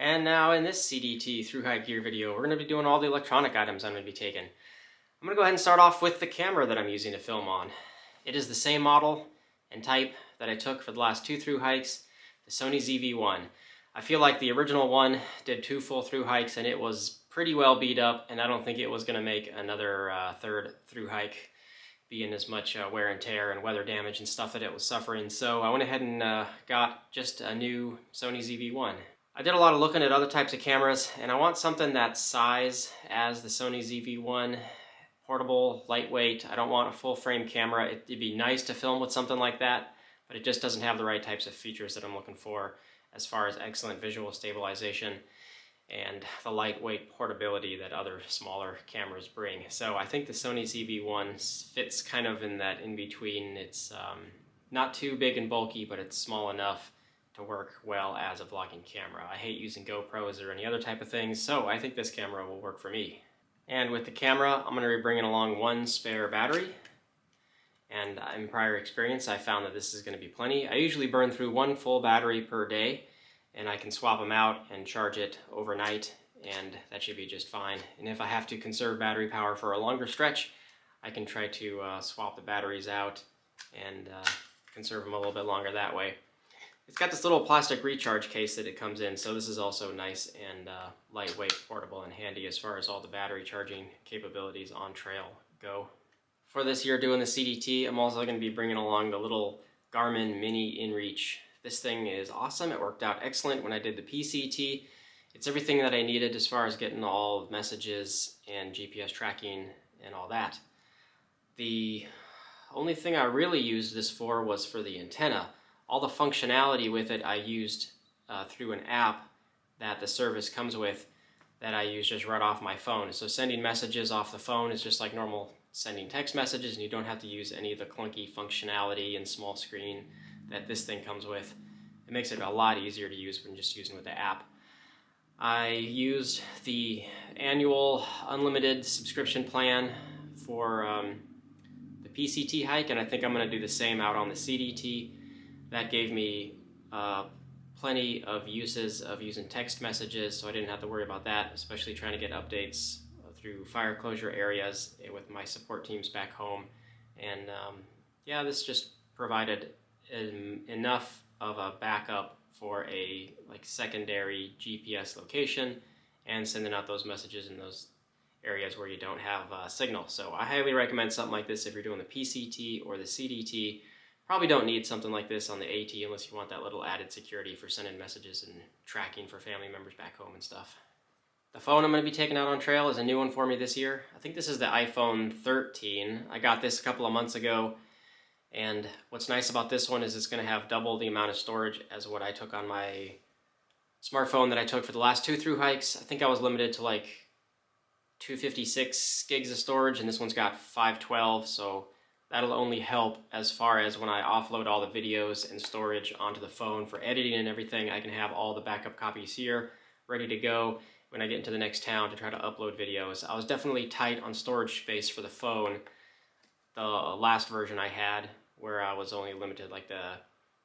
And now in this CDT Thru Hike gear video, we're going to be doing all the electronic items I'm going to be taking. I'm going to go ahead and start off with the camera that I'm using to film on. It is the same model and type that I took for the last two Thru Hikes, the Sony ZV-1. I feel like the original one did 2 full Thru Hikes and it was pretty well beat up, and I don't think it was going to make another third Thru Hike being as much wear and tear and weather damage and stuff that it was suffering. So I went ahead and got just a new Sony ZV-1. I did a lot of looking at other types of cameras, and I want something that size as the Sony ZV-1, portable, lightweight. I don't want a full frame camera. It'd be nice to film with something like that, but it just doesn't have the right types of features that I'm looking for as far as excellent visual stabilization and the lightweight portability that other smaller cameras bring. So I think the Sony ZV-1 fits kind of in that in-between. It's not too big and bulky, but it's small enough to work well as a vlogging camera. I hate using GoPros or any other type of things, so I think this camera will work for me. And with the camera, I'm going to be bringing along one spare battery. And in prior experience, I found that this is going to be plenty. I usually burn through 1 full battery per day, and I can swap them out and charge it overnight, and that should be just fine. And if I have to conserve battery power for a longer stretch, I can try to swap the batteries out and conserve them a little bit longer that way. It's got this little plastic recharge case that it comes in, so this is also nice and lightweight, portable, and handy as far as all the battery charging capabilities on trail go. For this year doing the CDT, I'm also going to be bringing along the little Garmin Mini InReach. This thing is awesome. It worked out excellent when I did the PCT. It's everything that I needed as far as getting all messages and GPS tracking and all that. The only thing I really used this for was for the antenna. All the functionality with it I used through an app that the service comes with that I use just right off my phone. So sending messages off the phone is just like normal sending text messages, and you don't have to use any of the clunky functionality and small screen that this thing comes with. It makes it a lot easier to use when just using with the app. I used the annual unlimited subscription plan for the PCT hike, and I think I'm going to do the same out on the CDT. That gave me plenty of uses of using text messages, so I didn't have to worry about that, especially trying to get updates through fire closure areas with my support teams back home. And yeah, this just provided enough of a backup for a secondary GPS location and sending out those messages in those areas where you don't have signal. So I highly recommend something like this if you're doing the PCT or the CDT. Probably don't need something like this on the AT unless you want that little added security for sending messages and tracking for family members back home and stuff. The phone I'm going to be taking out on trail is a new one for me this year. I think this is the iPhone 13. I got this a couple of months ago, and what's nice about this one is it's going to have double the amount of storage as what I took on my smartphone that I took for the last 2 Thru Hikes. I think I was limited to like 256 gigs of storage, and this one's got 512, so that'll only help as far as when I offload all the videos and storage onto the phone for editing and everything. I can have all the backup copies here ready to go when I get into the next town to try to upload videos. I was definitely tight on storage space for the phone, the last version I had, where I was only limited like the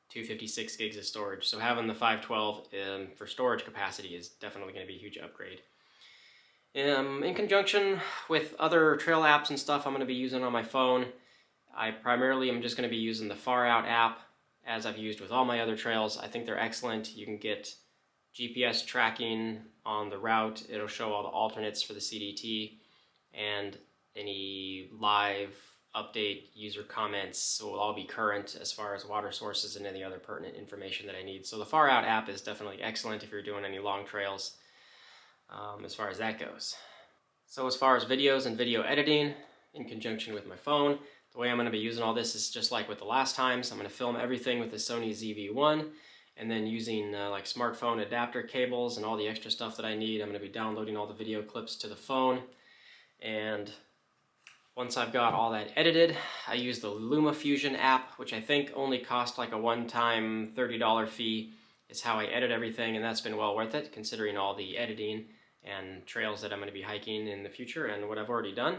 256 gigs of storage. So having the 512 for storage capacity is definitely going to be a huge upgrade. In conjunction with other trail apps and stuff I'm going to be using on my phone, I primarily am just going to be using the Far Out app, as I've used with all my other trails. I think they're excellent. You can get GPS tracking on the route. It'll show all the alternates for the CDT, and any live update user comments will all be current as far as water sources and any other pertinent information that I need. So the Far Out app is definitely excellent if you're doing any long trails as far as that goes. So as far as videos and video editing in conjunction with my phone, the way I'm going to be using all this is just like with the last times. I'm going to film everything with the Sony ZV-1, and then using like smartphone adapter cables and all the extra stuff that I need, I'm going to be downloading all the video clips to the phone. And once I've got all that edited, I use the LumaFusion app, which I think only cost like a one-time $30 fee. It's how I edit everything, and that's been well worth it considering all the editing and trails that I'm going to be hiking in the future and what I've already done.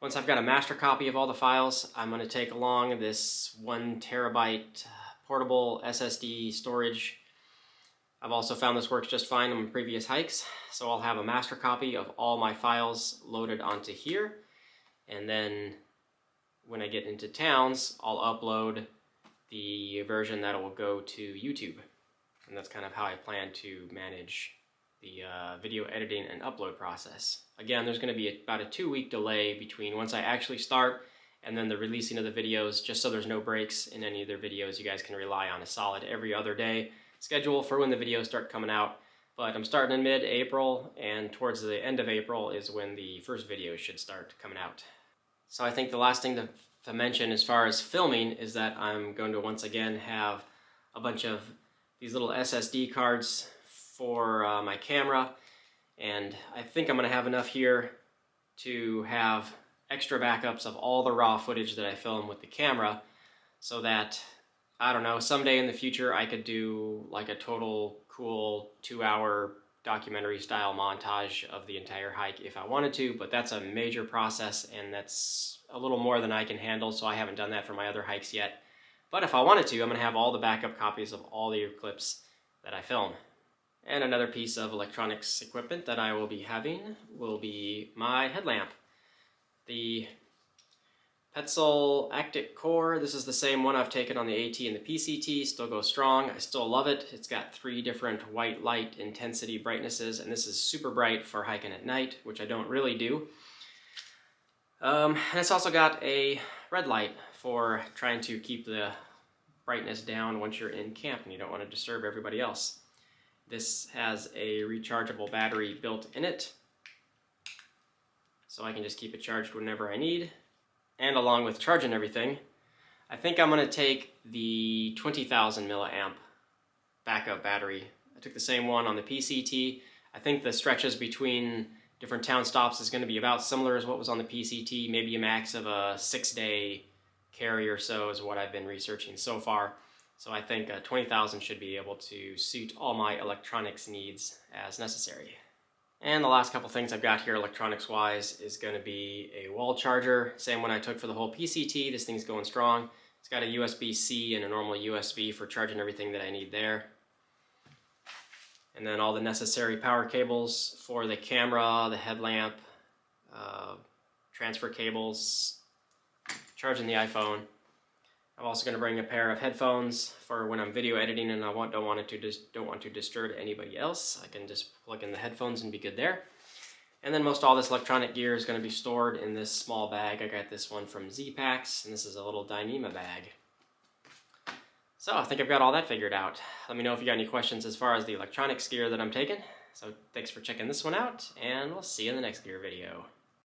Once I've got a master copy of all the files, I'm going to take along this 1 terabyte portable SSD storage I've also found this works just fine on previous hikes, so I'll have a master copy of all my files loaded onto here, and then when I get into towns, I'll upload the version that will go to YouTube. And that's kind of how I plan to manage the video editing and upload process. Again, there's going to be about a 2-week delay between once I actually start and then the releasing of the videos, just so there's no breaks in any of their videos. You guys can rely on a solid every other day schedule for when the videos start coming out. But I'm starting in mid-April, and towards the end of April is when the first videos should start coming out. So I think the last thing to mention as far as filming is that I'm going to once again have a bunch of these little SSD cards for my camera, and I think I'm going to have enough here to have extra backups of all the raw footage that I film with the camera, so that, I don't know, someday in the future I could do like a total cool 2-hour documentary style montage of the entire hike if I wanted to, but that's a major process and that's a little more than I can handle, so I haven't done that for my other hikes yet. But if I wanted to, I'm going to have all the backup copies of all the clips that I film. And another piece of electronics equipment that I will be having will be my headlamp. The Petzl Actic Core, this is the same one I've taken on the AT and the PCT, still goes strong. I still love it. It's got 3 different white light intensity brightnesses, and this is super bright for hiking at night, which I don't really do. And it's also got a red light for trying to keep the brightness down once you're in camp and you don't want to disturb everybody else. This has a rechargeable battery built in it, so I can just keep it charged whenever I need. And along with charging everything, I think I'm going to take the 20,000 milliamp backup battery. I took the same one on the PCT. I think the stretches between different town stops is going to be about similar as what was on the PCT, maybe a max of a 6-day carry or so is what I've been researching so far. So I think 20,000 should be able to suit all my electronics needs as necessary. And the last couple things I've got here electronics-wise is going to be a wall charger. Same one I took for the whole PCT. This thing's going strong. It's got a USB-C and a normal USB for charging everything that I need there. And then all the necessary power cables for the camera, the headlamp, transfer cables, charging the iPhone. I'm also going to bring a pair of headphones for when I'm video editing and I don't want to disturb anybody else. I can just plug in the headphones and be good there. And then most all this electronic gear is going to be stored in this small bag. I got this one from Z-Packs, and this is a little Dyneema bag. So I think I've got all that figured out. Let me know if you got any questions as far as the electronics gear that I'm taking. So thanks for checking this one out, and we'll see you in the next gear video.